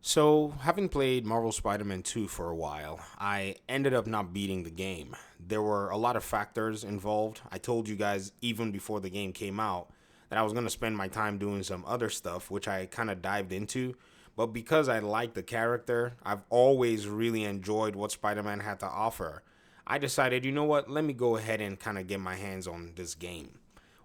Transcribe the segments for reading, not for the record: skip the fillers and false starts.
So, having played Marvel Spider-Man 2 for a while, I ended up not beating the game. There were a lot of factors involved. I told you guys even before the game came out that I was going to spend my time doing some other stuff, which I kind of dived into. But because I like the character, I've always really enjoyed what Spider-Man had to offer. I decided, you know what, let me go ahead and kind of get my hands on this game.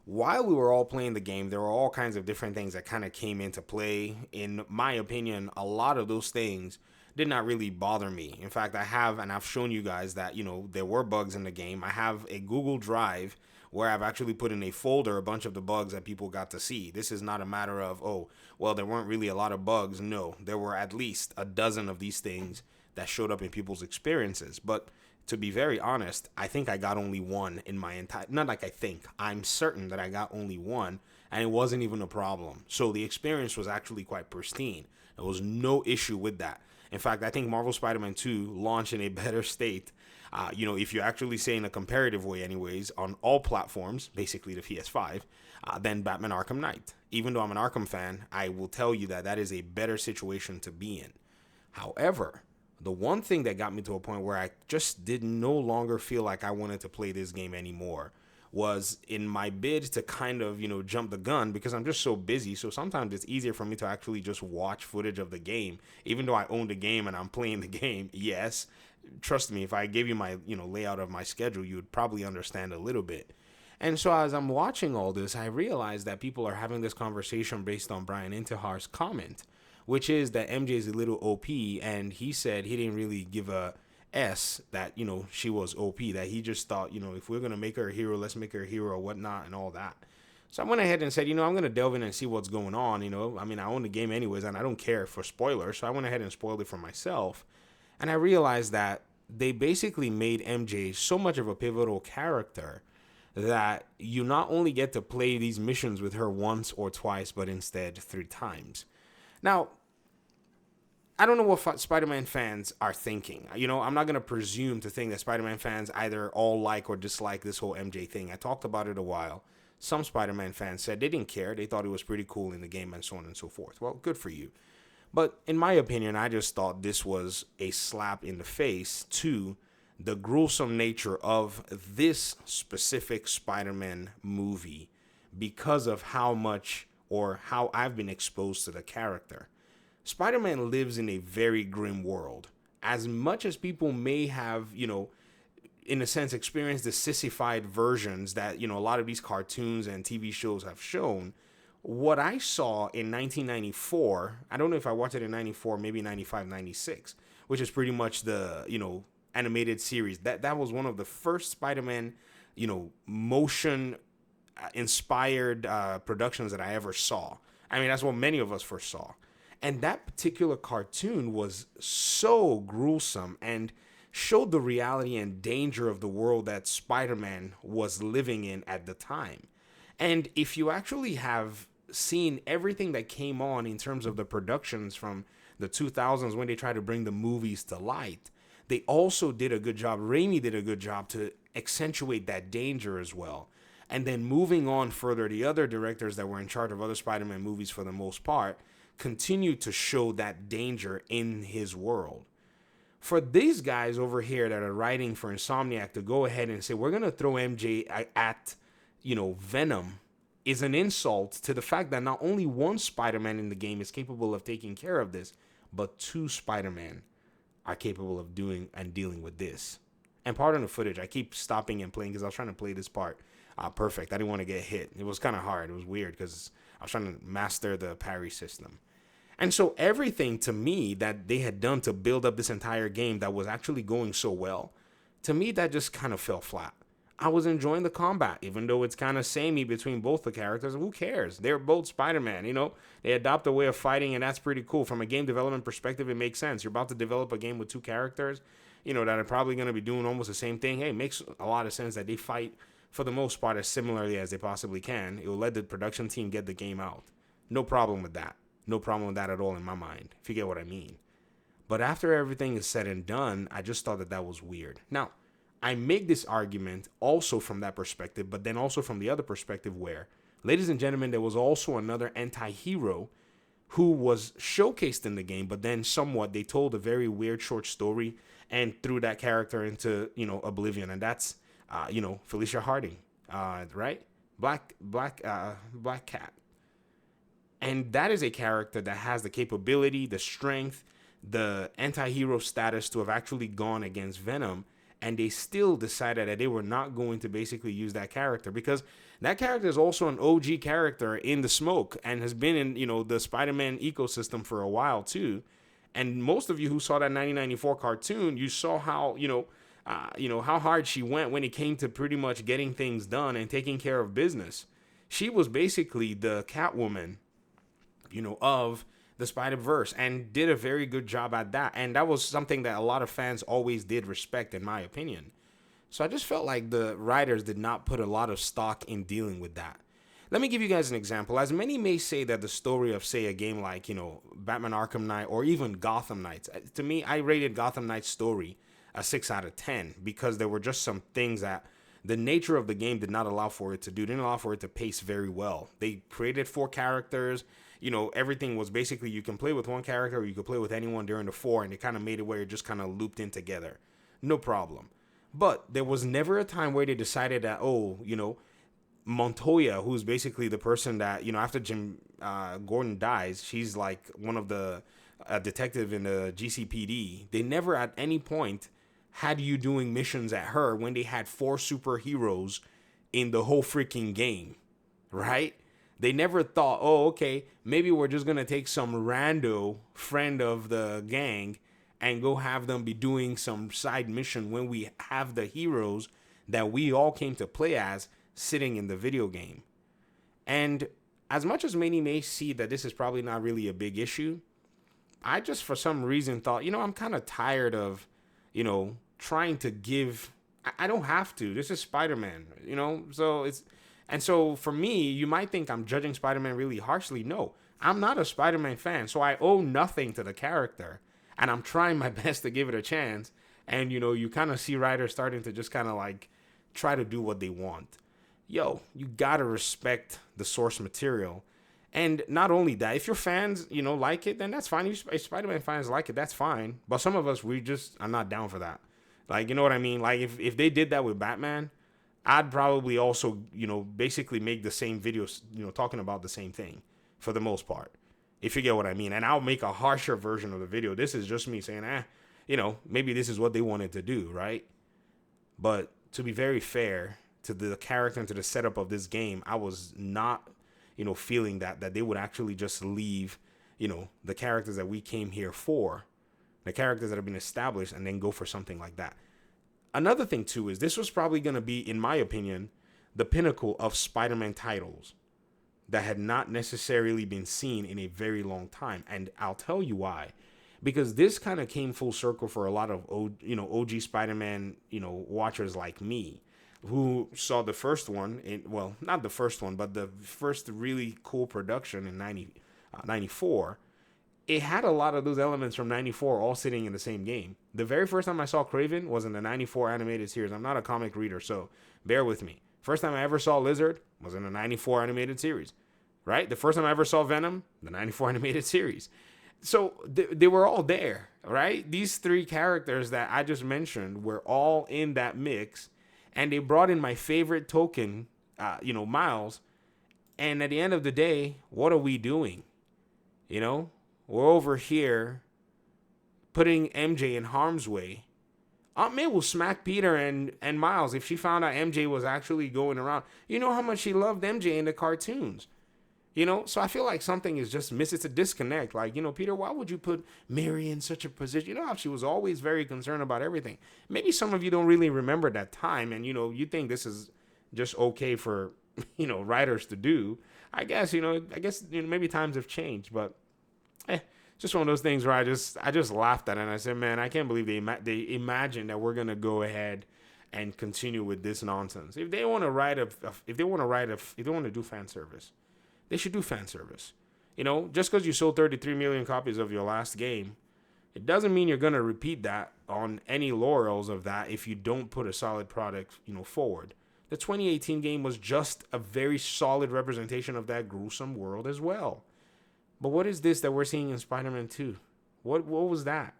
While we were all playing the game, there were all kinds of different things that kind of came into play. In my opinion, a lot of those things did not really bother me. In fact, I've shown you guys that, there were bugs in the game. I have a Google Drive where I've actually put in a folder a bunch of the bugs that people got to see. This is not a matter of, oh, well, there weren't really a lot of bugs. No, there were at least a dozen of these things that showed up in people's experiences. But to be very honest, I think I got only one in my entire. Not like I think. I'm certain that I got only one, and it wasn't even a problem. So the experience was actually quite pristine. There was no issue with that. In fact, I think Marvel Spider-Man 2 launched in a better state. If you actually say in a comparative way, anyways, on all platforms, basically the PS5, than Batman Arkham Knight. Even though I'm an Arkham fan, I will tell you that that is a better situation to be in. However, the one thing that got me to a point where I just did no longer feel like I wanted to play this game anymore was in my bid to kind of, jump the gun because I'm just so busy. So sometimes it's easier for me to actually just watch footage of the game, even though I own the game and I'm playing the game. Yes, trust me, if I gave you my, layout of my schedule, you would probably understand a little bit. And so as I'm watching all this, I realized that people are having this conversation based on Brian Intihar's comment, which is that MJ is a little OP, and he said he didn't really give a S that, she was OP, that he just thought, if we're going to make her a hero, let's make her a hero or whatnot and all that. So I went ahead and said, I'm going to delve in and see what's going on. I mean, I own the game anyways, and I don't care for spoilers. So I went ahead and spoiled it for myself. And I realized that they basically made MJ so much of a pivotal character that you not only get to play these missions with her once or twice, but instead three times. Now, I don't know what Spider-Man fans are thinking. I'm not going to presume to think that Spider-Man fans either all like or dislike this whole MJ thing. I talked about it a while. Some Spider-Man fans said they didn't care. They thought it was pretty cool in the game and so on and so forth. Well, good for you. But in my opinion, I just thought this was a slap in the face to the gruesome nature of this specific Spider-Man movie because of how much or how I've been exposed to the character. Spider-Man lives in a very grim world. As much as people may have, in a sense, experienced the sissified versions that, a lot of these cartoons and TV shows have shown, what I saw in 1994, I don't know if I watched it in 94, maybe 95, 96, which is pretty much the, animated series. That was one of the first Spider-Man, motion inspired productions that I ever saw. I mean, that's what many of us first saw. And that particular cartoon was so gruesome and showed the reality and danger of the world that Spider-Man was living in at the time. And if you actually have seen everything that came on in terms of the productions from the 2000s when they tried to bring the movies to light, they also did a good job. Raimi did a good job to accentuate that danger as well. And then moving on further, the other directors that were in charge of other Spider-Man movies for the most part continued to show that danger in his world. For these guys over here that are writing for Insomniac to go ahead and say, we're going to throw MJ at, Venom, is an insult to the fact that not only one Spider-Man in the game is capable of taking care of this, but two Spider-Man are capable of doing and dealing with this. And pardon the footage, I keep stopping and playing because I was trying to play this part perfect. I didn't want to get hit. It was kind of hard. It was weird because I was trying to master the parry system. And so everything to me that they had done to build up this entire game that was actually going so well, to me that just kind of fell flat. I was enjoying the combat, even though it's kind of samey between both the characters. Who cares? They're both Spider-Man, They adopt a way of fighting, and that's pretty cool. From a game development perspective, it makes sense. You're about to develop a game with two characters, that are probably going to be doing almost the same thing. Hey, it makes a lot of sense that they fight, for the most part, as similarly as they possibly can. It will let the production team get the game out. No problem with that. No problem with that at all in my mind, if you get what I mean. But after everything is said and done, I just thought that that was weird. Now, I make this argument also from that perspective, but then also from the other perspective where, ladies and gentlemen, there was also another anti-hero who was showcased in the game, but then somewhat they told a very weird short story and threw that character into, oblivion. And that's, Felicia Harding, right? Black Cat. And that is a character that has the capability, the strength, the anti-hero status to have actually gone against Venom, and they still decided that they were not going to basically use that character, because that character is also an OG character in the smoke and has been in, the Spider-Man ecosystem for a while too. And most of you who saw that 1994 cartoon, you saw how, how hard she went when it came to pretty much getting things done and taking care of business. She was basically the Catwoman, of the Spider-Verse, and did a very good job at that. And that was something that a lot of fans always did respect, in my opinion. So I just felt like the writers did not put a lot of stock in dealing with that. Let me give you guys an example. As many may say that the story of, say, a game like, Batman Arkham Knight or even Gotham Knights, to me, I rated Gotham Knights' story a 6 out of 10 because there were just some things that the nature of the game did not allow for it to do. It didn't allow for it to pace very well. They created 4 characters. Everything was basically you can play with one character or you could play with anyone during the 4, and they kind of made it where it just kind of looped in together. No problem. But there was never a time where they decided that, Montoya, who's basically the person that, after Jim Gordon dies, she's like one of the detective in the GCPD. They never at any point had you doing missions at her when they had 4 superheroes in the whole freaking game, right? They never thought, oh, okay, maybe we're just going to take some rando friend of the gang and go have them be doing some side mission when we have the heroes that we all came to play as sitting in the video game. And as much as many may see that this is probably not really a big issue, I just for some reason thought, I'm kind of tired of, trying to give. I don't have to. This is Spider-Man, so it's. And so for me, you might think I'm judging Spider-Man really harshly. No, I'm not a Spider-Man fan, so I owe nothing to the character. And I'm trying my best to give it a chance. And, you kind of see writers starting to just kind of like try to do what they want. Yo, you got to respect the source material. And not only that, if your fans, like it, then that's fine. If Spider-Man fans like it, that's fine. But some of us, we just are not down for that. Like, you know what I mean? Like, if they did that with Batman, I'd probably also, basically make the same videos, talking about the same thing for the most part, if you get what I mean. And I'll make a harsher version of the video. This is just me saying, maybe this is what they wanted to do, right? But to be very fair to the character and to the setup of this game, I was not, feeling that they would actually just leave, the characters that we came here for, the characters that have been established, and then go for something like that. Another thing, too, is this was probably going to be, in my opinion, the pinnacle of Spider-Man titles that had not necessarily been seen in a very long time. And I'll tell you why. Because this kind of came full circle for a lot of, OG Spider-Man, watchers like me, who saw the first one, not the first one, but the first really cool production in 94. It had a lot of those elements from 94 all sitting in the same game. The very first time I saw Kraven was in the 94 animated series. I'm not a comic reader, so bear with me. First time I ever saw Lizard was in the 94 animated series, right? The first time I ever saw Venom, the 94 animated series. So they were all there, right? These 3 characters that I just mentioned were all in that mix, and they brought in my favorite token, Miles. And at the end of the day, what are we doing? We're over here putting MJ in harm's way. Aunt May will smack Peter and Miles if she found out MJ was actually going around. You know how much she loved MJ in the cartoons. So I feel like something is just missing. It's a disconnect. Like, Peter, why would you put Mary in such a position? You know how she was always very concerned about everything. Maybe some of you don't really remember that time, and, you think this is just okay for, writers to do. I guess, maybe times have changed, but just one of those things where I just laughed at it, and I said, man, I can't believe they imagine that we're gonna go ahead and continue with this nonsense. If they want to do fan service, they should do fan service. Just because you sold 33 million copies of your last game, it doesn't mean you're gonna repeat that on any laurels of that if you don't put a solid product, forward. The 2018 game was just a very solid representation of that gruesome world as well. But what is this that we're seeing in Spider-Man 2? What was that?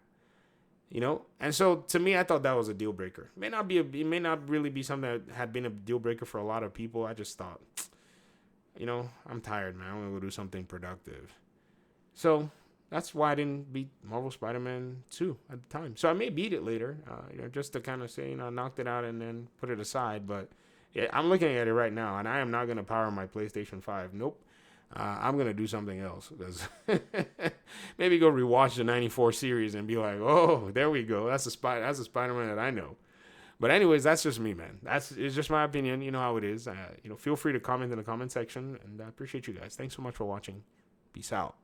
And so to me, I thought that was a deal breaker. It may not really be something that had been a deal breaker for a lot of people. I just thought, I'm tired, man. I want to go do something productive. So that's why I didn't beat Marvel Spider-Man 2 at the time. So I may beat it later, just to kind of say, knocked it out and then put it aside. But yeah, I'm looking at it right now, and I am not going to power my PlayStation 5. Nope. I'm going to do something else. Because maybe go rewatch the 94 series and be like, oh, there we go. That's a Spider-Man that I know. But anyways, that's just me, man. It's just my opinion. You know how it is. Feel free to comment in the comment section. And I appreciate you guys. Thanks so much for watching. Peace out.